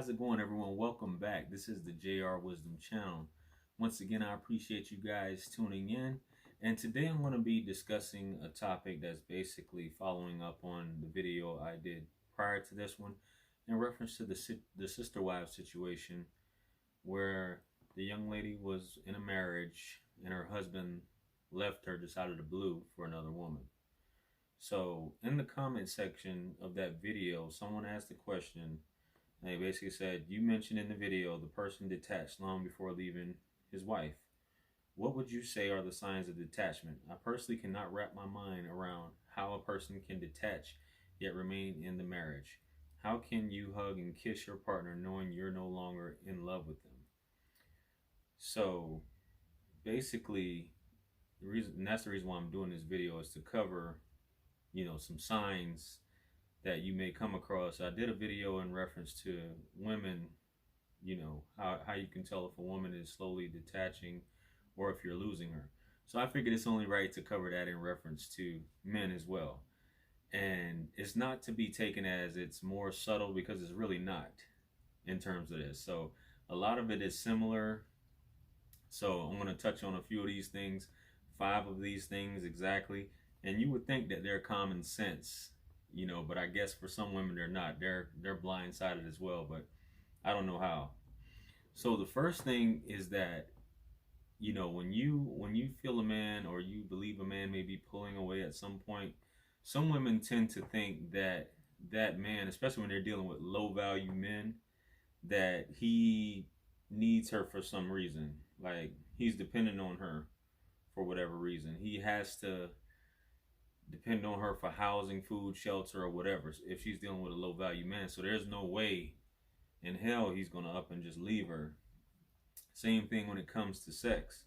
how's it going, everyone? Welcome back. This is the JR Wisdom channel. Once again, I appreciate you guys tuning in. And today I'm going to be discussing a topic that's basically following up on the video I did prior to this one in reference to the sister wives situation, where the young lady was in a marriage and her husband left her just out of the blue for another woman. So in the comment section of that video, someone asked a question. They basically said, you mentioned in the video the person detached long before leaving his wife. What would you say are the signs of detachment? I personally cannot wrap my mind around how a person can detach yet remain in the marriage. How can you hug and kiss your partner knowing you're no longer in love with them? So basically, the reason, and that's the reason why I'm doing this video, is to cover, some signs that you may come across. I did a video in reference to women, how you can tell if a woman is slowly detaching or if you're losing her. So I figured it's only right to cover that in reference to men as well. And it's not to be taken as it's more subtle, because it's really not in terms of this. So a lot of it is similar. So I'm going to touch on a few of these things, 5 of these things exactly. And you would think that they're common sense, but I guess for some women they're not. They're blindsided as well, but I don't know how. So the first thing is that, when you feel a man, or you believe a man may be pulling away at some point, some women tend to think that that man, especially when they're dealing with low value men, that he needs her for some reason. Like, he's dependent on her for whatever reason. He has to depend on her for housing, food, shelter, or whatever, if she's dealing with a low value man. So there's no way in hell he's going to up and just leave her. Same thing when it comes to sex.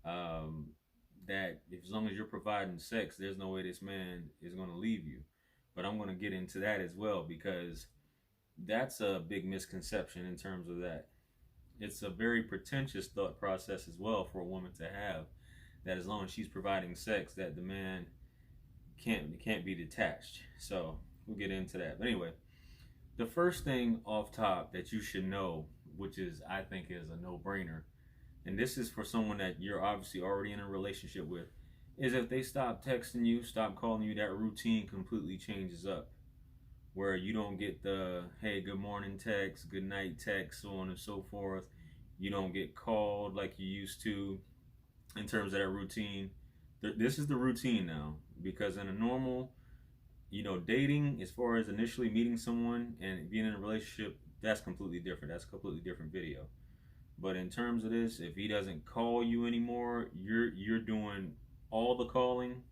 That if, as long as you're providing sex, there's no way this man is going to leave you. But I'm going to get into that as well, because that's a big misconception in terms of that. It's a very pretentious thought process as well for a woman to have, that as long as she's providing sex, that the man can't be detached. So we'll get into that. But anyway, the first thing off top that you should know, which is, I think, is a no-brainer, and this is for someone that you're obviously already in a relationship with, is if they stop texting you, stop calling you, that routine completely changes up. Where you don't get the, hey, good morning text, good night text, so on and so forth. You don't get called like you used to in terms of that routine. This is the routine now, because in a normal, dating, as far as initially meeting someone and being in a relationship, that's completely different. That's a completely different video. But in terms of this, if he doesn't call you anymore, you're doing all the calling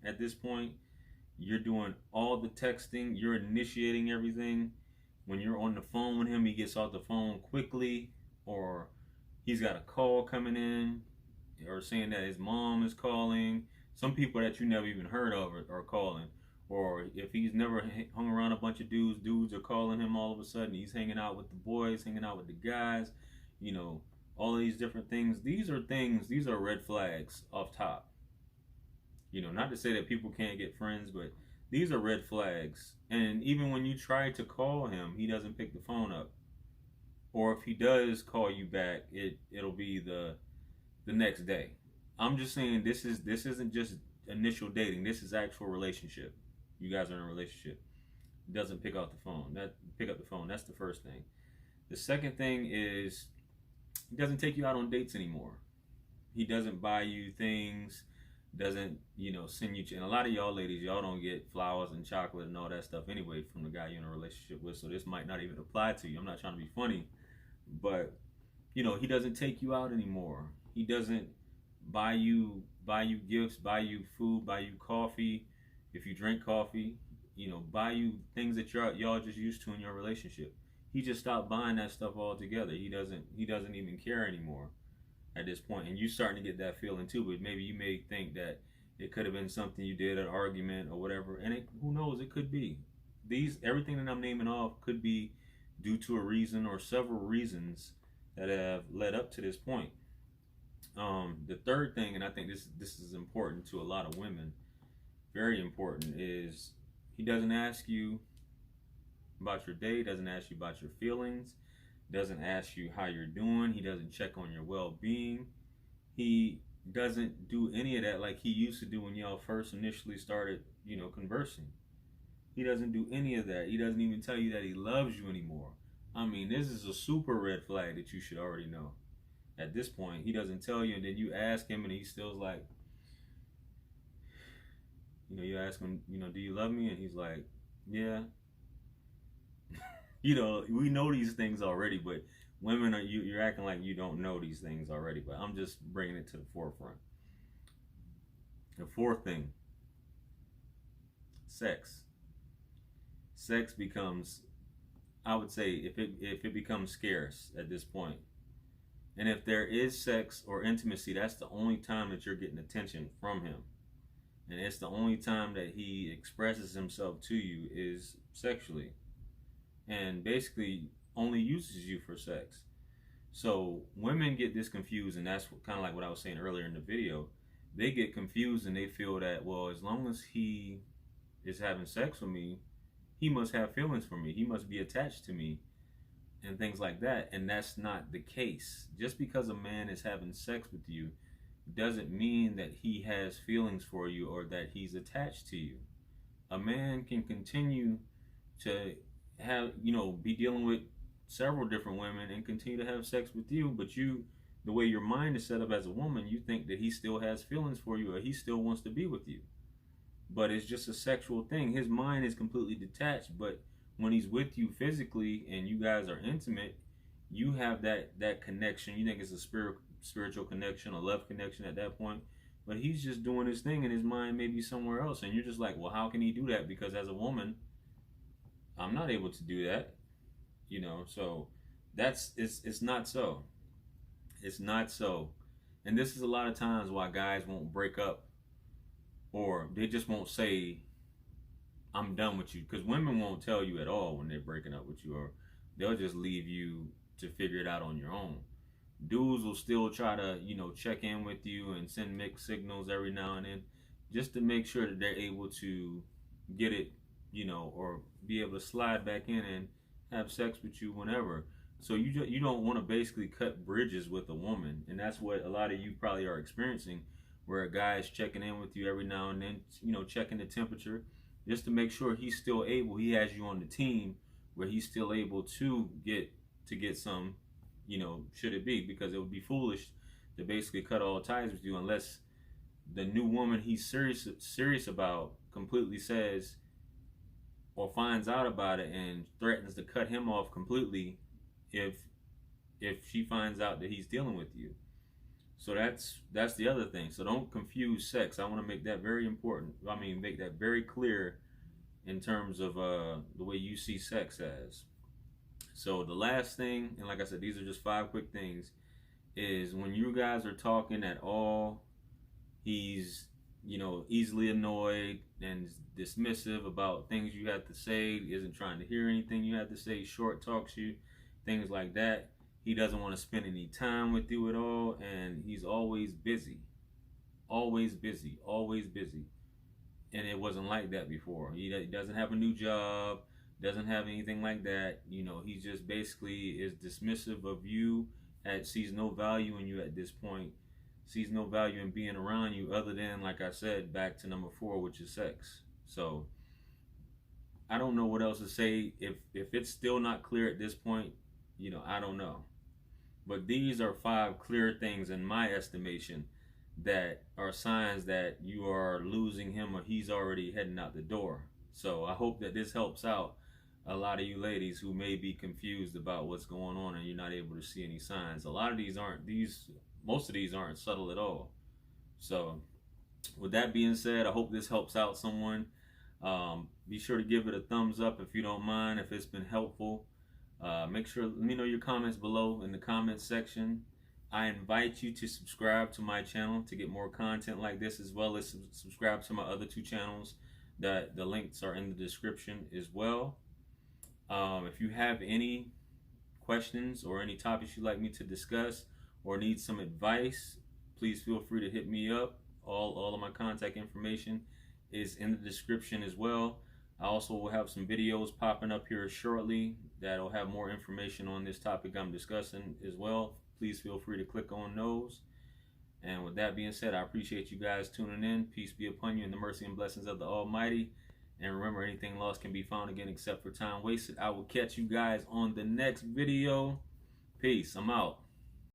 at this point. You're doing all the texting. You're initiating everything. When you're on the phone with him, he gets off the phone quickly, or he's got a call coming in, or saying that his mom is calling. Some people that you never even heard of are calling. Or if he's never hung around a bunch of dudes are calling him all of a sudden. He's hanging out with the boys, hanging out with the guys, all of these different things. These are red flags off top. Not to say that people can't get friends, but these are red flags. And even when you try to call him, he doesn't pick the phone up. Or if he does call you back, it'll be the next day. I'm just saying, this isn't just initial dating. This is actual relationship. You guys are in a relationship. He doesn't pick up the phone. That's the first thing. The second thing is, he doesn't take you out on dates anymore. He doesn't buy you things, doesn't, send you, and a lot of y'all ladies, y'all don't get flowers and chocolate and all that stuff anyway from the guy you're in a relationship with, so this might not even apply to you. I'm not trying to be funny, but he doesn't take you out anymore. He doesn't buy you gifts, buy you food, buy you coffee if you drink coffee, buy you things that y'all just used to in your relationship. He just stopped buying that stuff altogether. He doesn't even care anymore at this point. And you starting to get that feeling too, but maybe you may think that it could have been something you did, an argument or whatever, and who knows, it could be. Everything that I'm naming off could be due to a reason or several reasons that have led up to this point. The third thing, and I think this is important to a lot of women, very important, is he doesn't ask you about your day, doesn't ask you about your feelings, doesn't ask you how you're doing. He doesn't check on your well-being. He doesn't do any of that like he used to do when y'all first initially started, conversing. He doesn't do any of that. He doesn't even tell you that he loves you anymore. I mean, this is a super red flag that you should already know. At this point, he doesn't tell you, and then you ask him, and he still's like, you ask him, do you love me? And he's like, yeah. We know these things already, but women are you're acting like you don't know these things already. But I'm just bringing it to the forefront. The fourth thing, sex. Sex becomes, I would say, if it becomes scarce at this point, and if there is sex or intimacy, that's the only time that you're getting attention from him, and it's the only time that he expresses himself to you is sexually, and basically only uses you for sex. So women get this confused, and that's kind of like what I was saying earlier in the video. They get confused and they feel that, well, as long as he is having sex with me, he must have feelings for me. He must be attached to me and things like that. And that's not the case. Just because a man is having sex with you doesn't mean that he has feelings for you or that he's attached to you. A man can continue to be dealing with several different women and continue to have sex with you, but the way your mind is set up as a woman, you think that he still has feelings for you or he still wants to be with you. But it's just a sexual thing. His mind is completely detached, but when he's with you physically and you guys are intimate, you have that connection. You think it's a spiritual connection, a love connection at that point. But he's just doing his thing and his mind may be somewhere else. And you're just like, well, how can he do that? Because as a woman, I'm not able to do that. So it's not so. It's not so. And this is a lot of times why guys won't break up, or they just won't say, I'm done with you. Because women won't tell you at all when they're breaking up with you, or they'll just leave you to figure it out on your own. Dudes will still try to, check in with you and send mixed signals every now and then just to make sure that they're able to get it, or be able to slide back in and have sex with you whenever. So you don't want to basically cut bridges with a woman, and that's what a lot of you probably are experiencing, where a guy is checking in with you every now and then, checking the temperature, just to make sure he's still able. He has you on the team where he's still able to get some, should it be, because it would be foolish to basically cut all ties with you unless the new woman he's serious about completely says or finds out about it and threatens to cut him off completely if she finds out that he's dealing with you. So that's the other thing. So don't confuse sex. I want to make that very important. I mean, make that very clear in terms of the way you see sex as. So the last thing, and like I said, these are just 5 quick things, is when you guys are talking at all, he's easily annoyed and dismissive about things you have to say, isn't trying to hear anything you have to say, short talks you, things like that. He doesn't want to spend any time with you at all, and he's always busy. Always busy, always busy. And it wasn't like that before. He doesn't have a new job, doesn't have anything like that. He just basically is dismissive of you, sees no value in you at this point, sees no value in being around you other than, like I said, back to number 4, which is sex. So I don't know what else to say. If it's still not clear at this point, I don't know. But these are 5 clear things in my estimation that are signs that you are losing him or he's already heading out the door. So I hope that this helps out a lot of you ladies who may be confused about what's going on and you're not able to see any signs. A lot of most of these aren't subtle at all. So with that being said, I hope this helps out someone. Be sure to give it a thumbs up if you don't mind, if it's been helpful. Make sure, let me know your comments below in the comments section. I invite you to subscribe to my channel to get more content like this, as well as subscribe to my other 2 channels. That the links are in the description as well. If you have any questions or any topics you'd like me to discuss or need some advice, please feel free to hit me up. All of my contact information is in the description as well. I also will have some videos popping up here shortly that'll have more information on this topic I'm discussing as well. Please feel free to click on those. And with that being said, I appreciate you guys tuning in. Peace be upon you in the mercy and blessings of the Almighty. And remember, anything lost can be found again except for time wasted. I will catch you guys on the next video. Peace. I'm out.